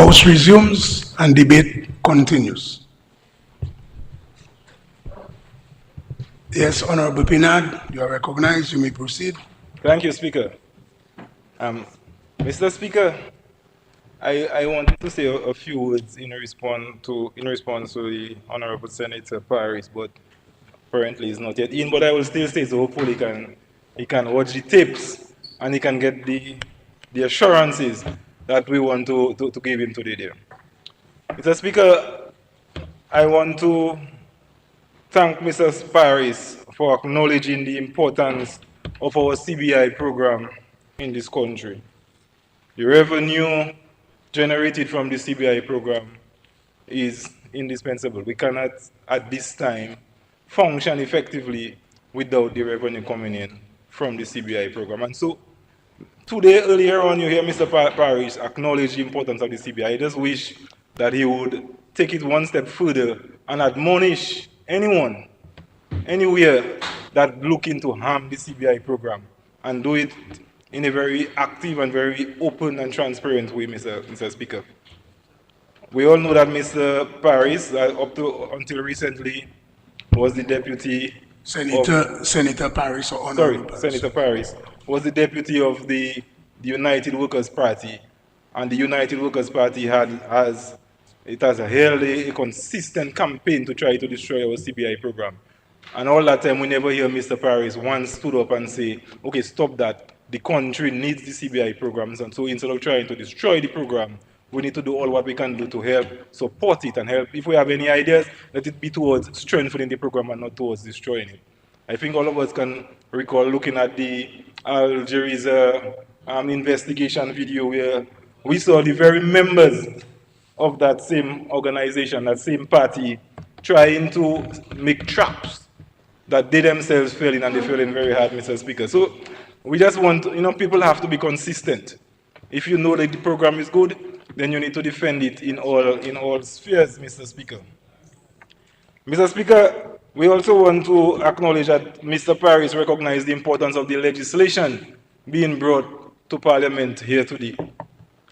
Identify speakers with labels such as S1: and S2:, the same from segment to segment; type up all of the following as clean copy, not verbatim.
S1: House resumes and debate continues. Yes, Honorable Pinard, you are recognized. You may proceed.
S2: Thank you, Speaker. Mr. Speaker, I wanted to say a few words in response to the Honorable Senator Paris, but apparently he's not yet in. But I will still say so. Hopefully he can watch the tapes and he can get the assurances that we want to give him today there. Mr. Speaker, I want to thank Mr. Paris for acknowledging the importance of our CBI program in this country. The revenue generated from the CBI program is indispensable. We cannot, at this time, function effectively without the revenue coming in from the CBI program. And so, today, earlier on, you hear Mr. Paris acknowledge the importance of the CBI. I just wish that he would take it one step further and admonish anyone, anywhere, that looking to harm the CBI program, and do it in a very active and very open and transparent way, Mr. Speaker. We all know that Mr. Paris, until recently, was the deputy
S1: Senator Paris or Honorable Paris.
S2: Senator Paris was the deputy of the United Workers' Party, and the United Workers' Party has held a consistent campaign to try to destroy our CBI program. And all that time, we never hear Mr. Paris once stood up and say, okay, stop that. The country needs the CBI programs, and so instead of trying to destroy the program, we need to do all what we can do to help support it and help. If we have any ideas, let it be towards strengthening the program and not towards destroying it. I think all of us can recall looking at the Al Jazeera investigation video where we saw the very members of that same organization, that same party, trying to make traps that they themselves fell in, and they fell in very hard, Mr. Speaker. So we just want, people have to be consistent. If you know that the program is good, then you need to defend it in all spheres, Mr. Speaker. Mr. Speaker, we also want to acknowledge that Mr. Paris recognized the importance of the legislation being brought to Parliament here today.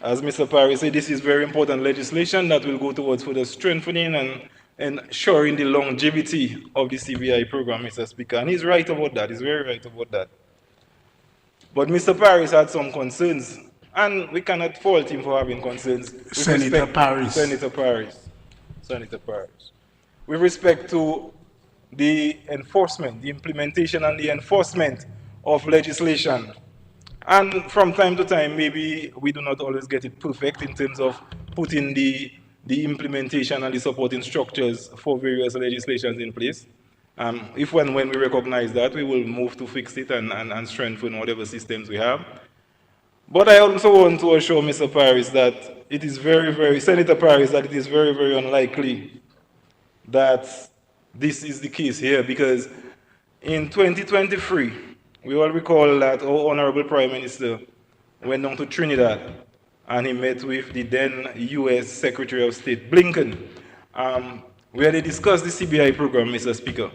S2: As Mr. Paris said, this is very important legislation that will go towards further strengthening and ensuring the longevity of the CBI program, Mr. Speaker. And he's right about that. He's very right about that. But Mr. Paris had some concerns, and we cannot fault him for having concerns.
S1: Senator Paris.
S2: With respect to the enforcement, the implementation and the enforcement of legislation. And from time to time, maybe we do not always get it perfect in terms of putting the implementation and the supporting structures for various legislations in place. If and when we recognize that, we will move to fix it and strengthen whatever systems we have. But I also want to assure Mr. Paris that it is Senator Paris, that it is very, very unlikely that this is the case here, because in 2023, we all recall that our Honorable Prime Minister went down to Trinidad and he met with the then U.S. Secretary of State, Blinken, where they discussed the CBI program, Mr. Speaker.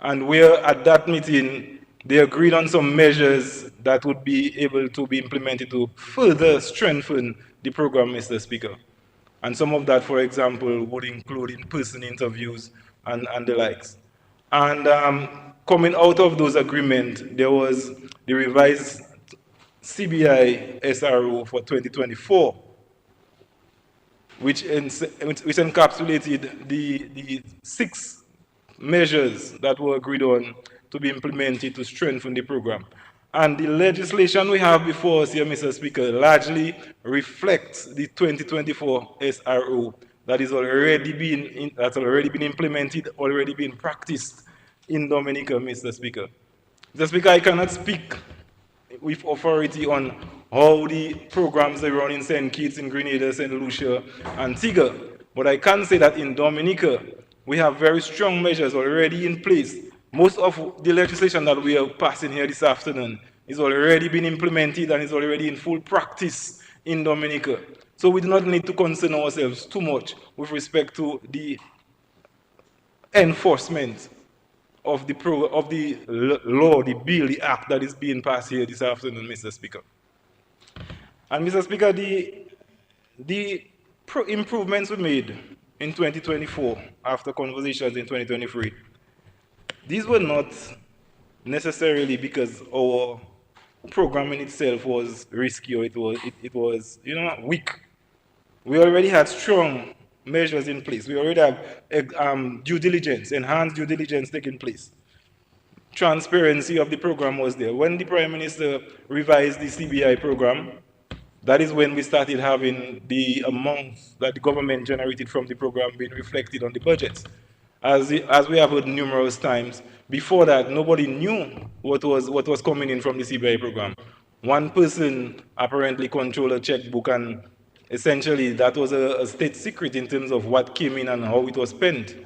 S2: And where at that meeting, they agreed on some measures that would be able to be implemented to further strengthen the program, Mr. Speaker. And some of that, for example, would include in-person interviews and the likes. And coming out of those agreements, there was the revised CBI SRO for 2024, which encapsulated the 6 measures that were agreed on to be implemented to strengthen the program. And the legislation we have before us here, Mr. Speaker, largely reflects the 2024 SRO that is already been implemented, already been practiced in Dominica, Mr. Speaker. Mr. Speaker, I cannot speak with authority on how the programs they run in St. Kitts, in Grenada, St. Lucia, Antigua, but I can say that in Dominica, we have very strong measures already in place. Most of the legislation that we are passing here this afternoon is already been implemented and is already in full practice in Dominica. So we do not need to concern ourselves too much with respect to the enforcement of the law, the bill, the act that is being passed here this afternoon, Mr. Speaker. And Mr. Speaker, the improvements we made in 2024 after conversations in 2023, these were not necessarily because our programming itself was risky or it was weak. We already had strong measures in place. We already have due diligence, enhanced due diligence taking place. Transparency of the program was there. When the Prime Minister revised the CBI program, that is when we started having the amounts that the government generated from the program being reflected on the budgets. As we have heard numerous times, before that, nobody knew what was coming in from the CBI program. One person apparently controlled a checkbook, and essentially that was a state secret in terms of what came in and how it was spent.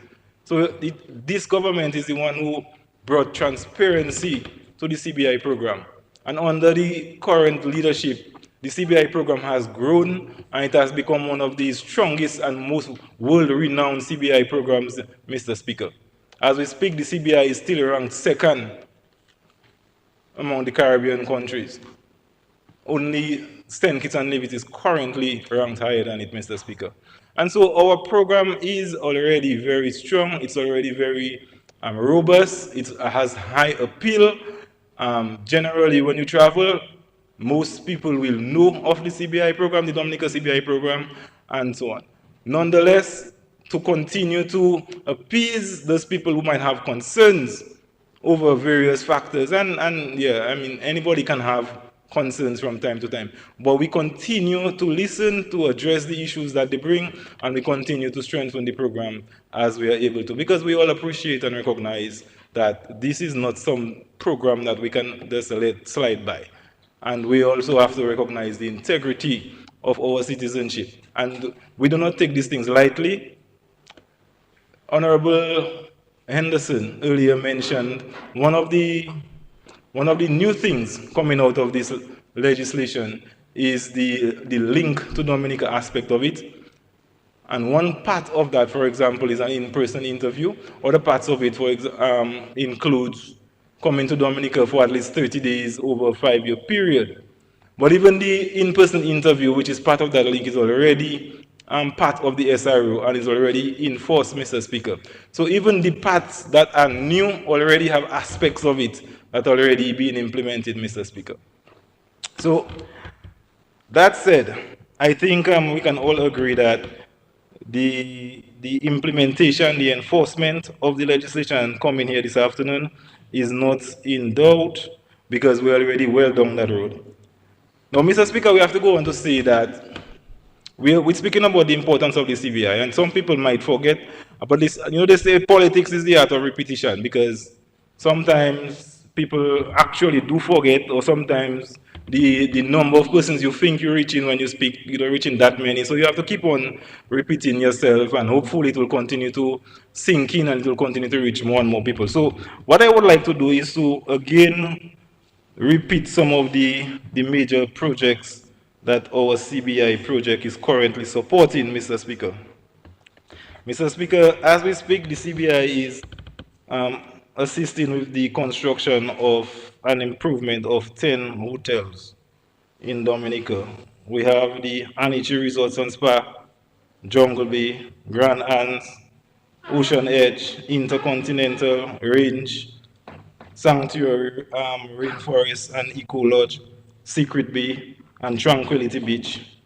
S2: So this government is the one who brought transparency to the CBI program. And under the current leadership, the CBI program has grown and it has become one of the strongest and most world-renowned CBI programs, Mr. Speaker. As we speak, the CBI is still ranked second among the Caribbean countries. Only St. Kitts and Nevis is currently ranked higher than it, Mr. Speaker. And so our program is already very strong. It's already very robust. It has high appeal. Generally, when you travel, most people will know of the CBI program, the Dominica CBI program, and so on. Nonetheless, to continue to appease those people who might have concerns over various factors, and yeah, I mean, anybody can have concerns from time to time, but we continue to listen, to address the issues that they bring, and we continue to strengthen the program as we are able to, because we all appreciate and recognize that this is not some program that we can just let slide by. And we also have to recognize the integrity of our citizenship. And we do not take these things lightly. Honorable Henderson earlier mentioned one of the new things coming out of this legislation is the link to Dominica aspect of it. And one part of that, for example, is an in-person interview. Other parts of it, includes coming to Dominica for at least 30 days over a 5-year period. But even the in-person interview, which is part of that link, is already part of the SRO and is already enforced, Mr. Speaker. So even the parts that are new already have aspects of it that are already being implemented, Mr. Speaker. So that said, I think we can all agree that the implementation, the enforcement of the legislation coming here this afternoon is not in doubt because we're already well down that road. Now, Mr. Speaker, we have to go on to say that we're speaking about the importance of the CBI, and some people might forget about this. You know, they say politics is the art of repetition because sometimes people actually do forget, or sometimes the number of persons you think you're reaching when you speak, you don't reaching that many. So you have to keep on repeating yourself, and hopefully it will continue to sink in and it will continue to reach more and more people. So what I would like to do is to again repeat some of the major projects that our CBI project is currently supporting, Mr. Speaker. Mr. Speaker, as we speak, the CBI is assisting with the construction of an improvement of 10 hotels in Dominica. We have the Anichi Resorts and Spa, Jungle Bay, Grand Anse, Ocean Edge, Intercontinental, Range, Sanctuary, Rainforest and Eco Lodge, Secret Bay, and Tranquility Beach.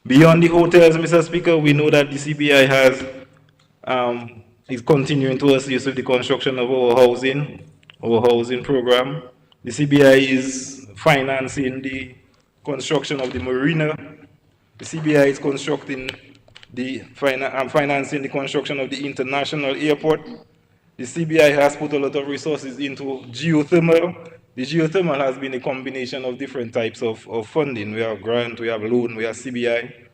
S2: Beyond the hotels, Mr. Speaker, we know that the CBI is continuing to assist with the construction of our housing program. The CBI is financing the construction of the marina. The CBI is financing the construction of the international airport. The CBI has put a lot of resources into geothermal. The geothermal has been a combination of different types of funding. We have grant, we have loan, we have CBI.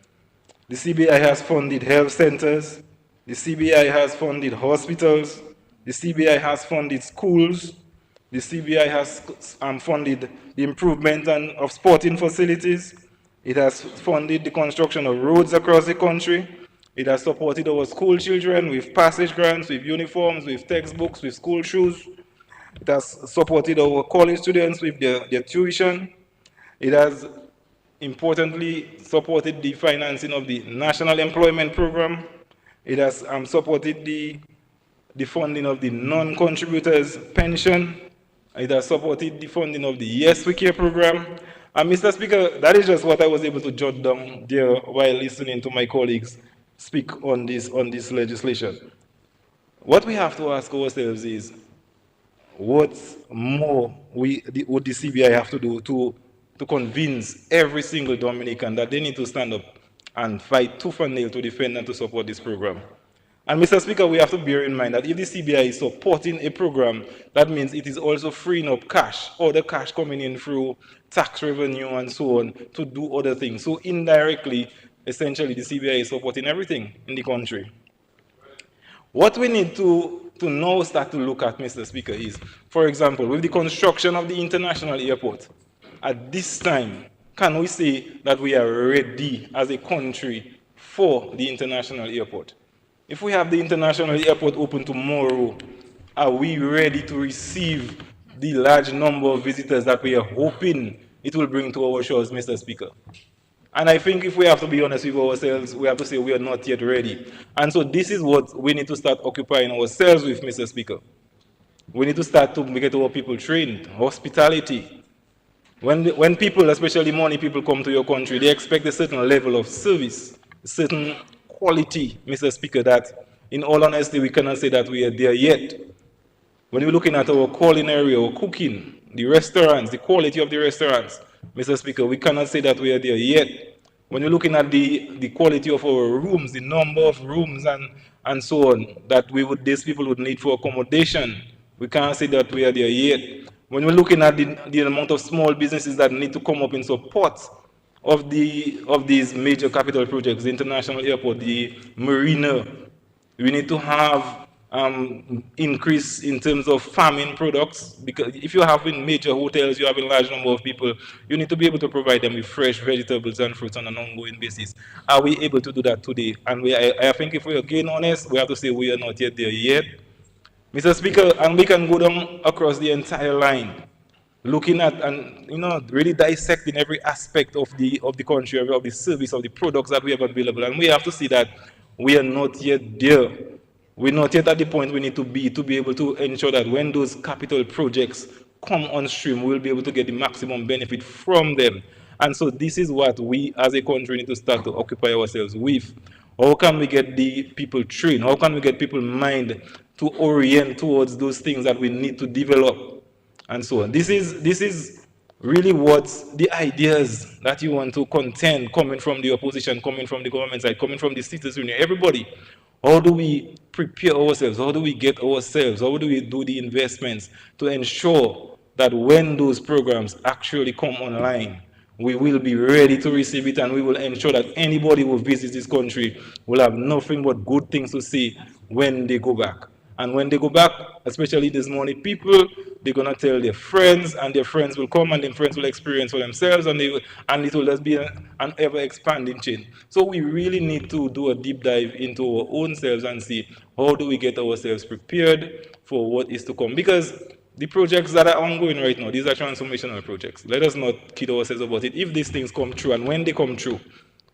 S2: The CBI has funded health centers. The CBI has funded hospitals. The CBI has funded schools. The CBI has funded the improvement of sporting facilities. It has funded the construction of roads across the country. It has supported our school children with passage grants, with uniforms, with textbooks, with school shoes. It has supported our college students with their tuition. It has importantly supported the financing of the National Employment Program. It has supported the funding of the non-contributors pension. It has supported the funding of the Yes We Care program. And Mr. Speaker, that is just what I was able to jot down there while listening to my colleagues speak on this legislation. What we have to ask ourselves is, what more would the CBI have to do to convince every single Dominican that they need to stand up and fight tooth and nail to defend and to support this program? And Mr. Speaker, we have to bear in mind that if the CBI is supporting a program, that means it is also freeing up cash, other cash coming in through tax revenue and so on, to do other things. So indirectly, essentially, the CBI is supporting everything in the country. What we need to now start to look at, Mr. Speaker, is, for example, with the construction of the international airport, at this time, can we say that we are ready as a country for the international airport? If we have the international airport open tomorrow, are we ready to receive the large number of visitors that we are hoping it will bring to our shores, Mr. Speaker? And I think if we have to be honest with ourselves, we have to say we are not yet ready. And so this is what we need to start occupying ourselves with, Mr. Speaker. We need to start to get our people trained. Hospitality. When people, especially money people, come to your country, they expect a certain level of service, a certain quality, Mr. Speaker, that in all honesty, we cannot say that we are there yet. When we're looking at our culinary, our cooking, the restaurants, the quality of the restaurants, Mr. Speaker, we cannot say that we are there yet. When you're looking at the quality of our rooms, the number of rooms and so on, that these people would need for accommodation, we can't say that we are there yet. When we're looking at the amount of small businesses that need to come up in support of these major capital projects, the international airport, the marina, we need to have increase in terms of farming products, because if you have in major hotels, you have a large number of people, you need to be able to provide them with fresh vegetables and fruits on an ongoing basis. Are we able to do that today? And I think if we are again honest, we have to say we are not yet there yet. Mr. Speaker, and we can go down across the entire line, looking at and really dissecting every aspect of the country, of the service, of the products that we have available, and we have to see that we are not yet there. We're not yet at the point we need to be able to ensure that when those capital projects come on stream, we'll be able to get the maximum benefit from them. And so this is what we as a country need to start to occupy ourselves with. How can we get the people trained? How can we get people mind to orient towards those things that we need to develop? And so on. This is really what the ideas that you want to contend, coming from the opposition, coming from the government side, coming from the citizens union, everybody. How do we prepare ourselves? How do we get ourselves? How do we do the investments to ensure that when those programs actually come online, we will be ready to receive it, and we will ensure that anybody who visits this country will have nothing but good things to say when they go back. And when they go back, especially these money people, they're going to tell their friends, and their friends will come, and their friends will experience for themselves, and it will just be an ever-expanding chain. So we really need to do a deep dive into our own selves and see how do we get ourselves prepared for what is to come. Because the projects that are ongoing right now, these are transformational projects. Let us not kid ourselves about it. If these things come true, and when they come true,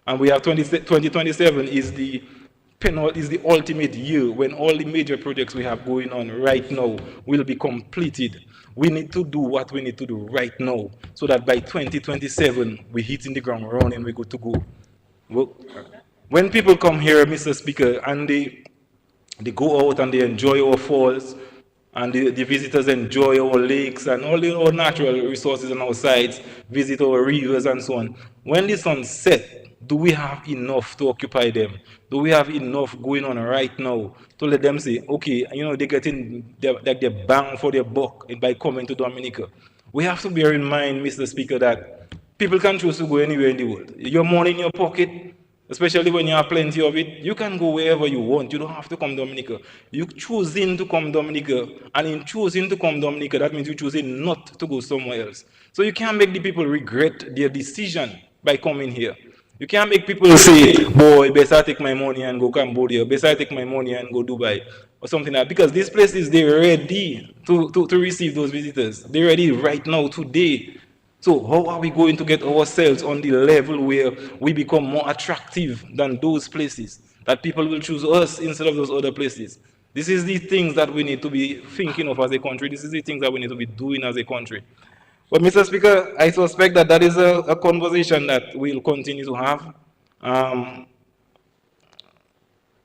S2: and we have 2027 is the ultimate year when all the major projects we have going on right now will be completed. We need to do what we need to do right now so that by 2027 we're hitting the ground running, we're good to go. Well, when people come here, Mr. Speaker, and they go out and they enjoy our falls, and the visitors enjoy our lakes and all our natural resources on our sides, visit our rivers and so on. When the sun sets, do we have enough to occupy them? Do we have enough going on right now to let them say, okay, they're getting their bang for their buck by coming to Dominica? We have to bear in mind, Mr. Speaker, that people can choose to go anywhere in the world. Your money in your pocket, especially when you have plenty of it, you can go wherever you want. You don't have to come Dominica. You choosing to come Dominica, and in choosing to come Dominica, that means you're choosing not to go somewhere else. So you can't make the people regret their decision by coming here. You can't make people say, boy, better take my money and go Cambodia, better take my money and go Dubai, or something like that. Because these places, they're ready to receive those visitors. They're ready right now, today. So how are we going to get ourselves on the level where we become more attractive than those places, that people will choose us instead of those other places? This is the things that we need to be thinking of as a country. This is the things that we need to be doing as a country. But Mr. Speaker, I suspect that that is a conversation that we'll continue to have. Um,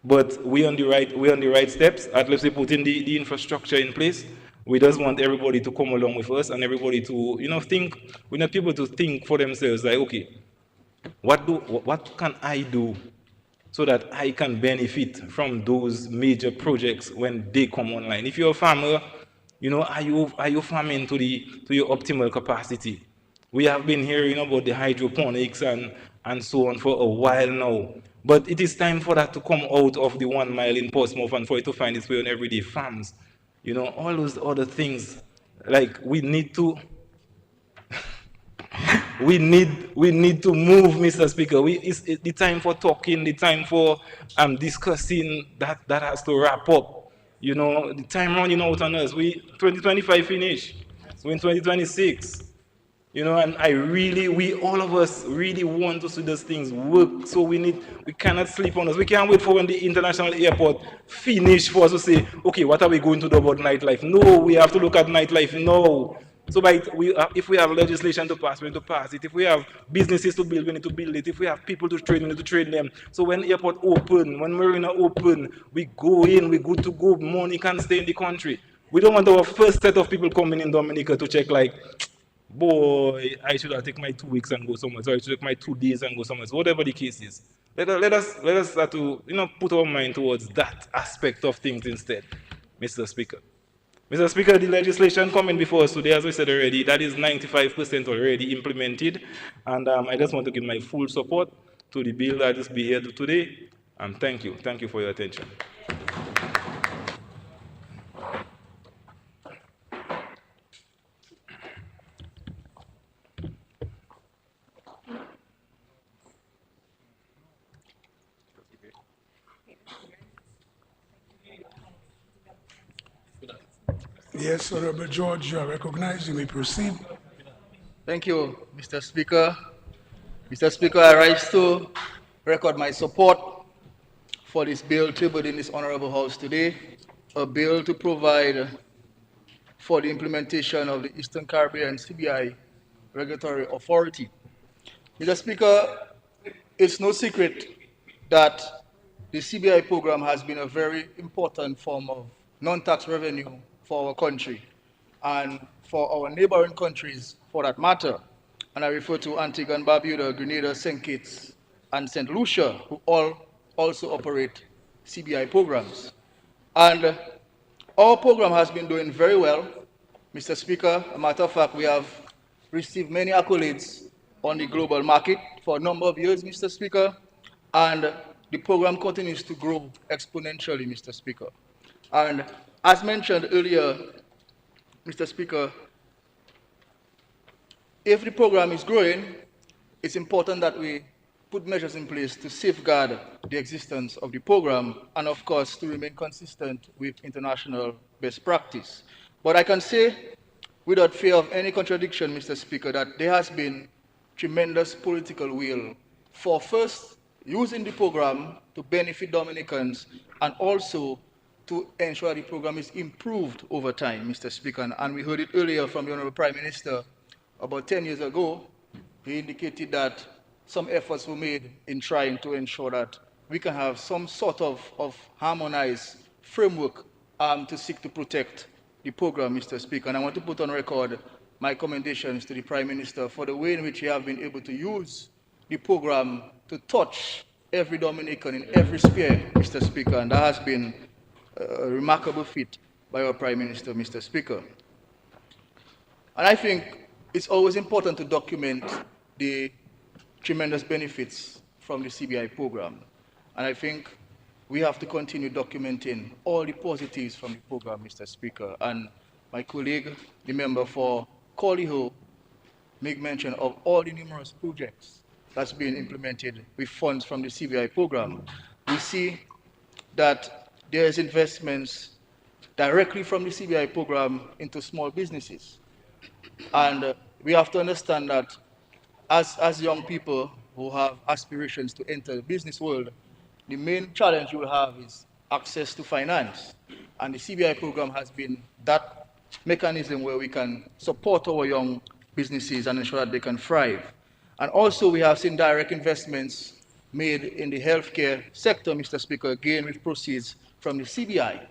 S2: but we're on the right steps. At least we put in the infrastructure in place. We just want everybody to come along with us and everybody to, think. We need people to think for themselves, like, okay, what can I do so that I can benefit from those major projects when they come online? If you're a farmer, are you farming to your optimal capacity? We have been hearing about the hydroponics and so on for a while now. But it is time for that to come out of the 1 mile in Portsmouth and for it to find its way on everyday farms. All those other things. Like we need to move, Mr. Speaker. It's the time for talking, the time for discussing that has to wrap up. The time running out on us. We 2025 finish. So in 2026. And we all of us really want to see those things work. So we cannot sleep on us. We can't wait for when the international airport finish for us to say, okay, what are we going to do about nightlife? No, we have to look at nightlife now. So if we have legislation to pass, we need to pass it. If we have businesses to build, we need to build it. If we have people to train, we need to train them. So when airport open, when marina open, we go in, we good to go. Money can stay in the country. We don't want our first set of people coming in Dominica to check like, boy, I should have taken my 2 weeks and go somewhere. So I should take my 2 days and go somewhere. So whatever the case is, let us start to put our mind towards that aspect of things instead, Mr. Speaker. Mr. Speaker, the legislation coming before us today, as we said already, that is 95% already implemented, and I just want to give my full support to the bill that is being here today. And thank you for your attention.
S1: Yes, Honorable George, you are recognized. You may proceed.
S3: Thank you, Mr. Speaker. Mr. Speaker, I rise to record my support for this bill tabled in this honorable house today, a bill to provide for the implementation of the Eastern Caribbean CBI Regulatory Authority. Mr. Speaker, it's no secret that the CBI program has been a very important form of non-tax revenue for our country and for our neighboring countries for that matter. And I refer to Antigua and Barbuda, Grenada, St. Kitts, and St. Lucia, who all also operate CBI programs. And our program has been doing very well, Mr. Speaker. A matter of fact, we have received many accolades on the global market for a number of years, Mr. Speaker, and the program continues to grow exponentially, Mr. Speaker. And as mentioned earlier, Mr. Speaker, if the program is growing, it's important that we put measures in place to safeguard the existence of the program and, of course, to remain consistent with international best practice. But I can say, without fear of any contradiction, Mr. Speaker, that there has been tremendous political will for first using the program to benefit Dominicans and also to ensure the program is improved over time, Mr. Speaker. And we heard it earlier from the Honorable Prime Minister about 10 years ago. He indicated that some efforts were made in trying to ensure that we can have some sort of harmonized framework to seek to protect the program, Mr. Speaker. And I want to put on record my commendations to the Prime Minister for the way in which he have been able to use the program to touch every Dominican in every sphere, Mr. Speaker. And that has been a remarkable feat by our Prime Minister, Mr. Speaker. And I think it's always important to document the tremendous benefits from the CBI program. And I think we have to continue documenting all the positives from the program, Mr. Speaker. And my colleague, the member for Coliho, make mention of all the numerous projects that's being implemented with funds from the CBI program. We see that there's investments directly from the CBI program into small businesses. And we have to understand that as young people who have aspirations to enter the business world, the main challenge you will have is access to finance. And the CBI program has been that mechanism where we can support our young businesses and ensure that they can thrive. And also we have seen direct investments made in the healthcare sector, Mr. Speaker, again with proceeds from the CBI.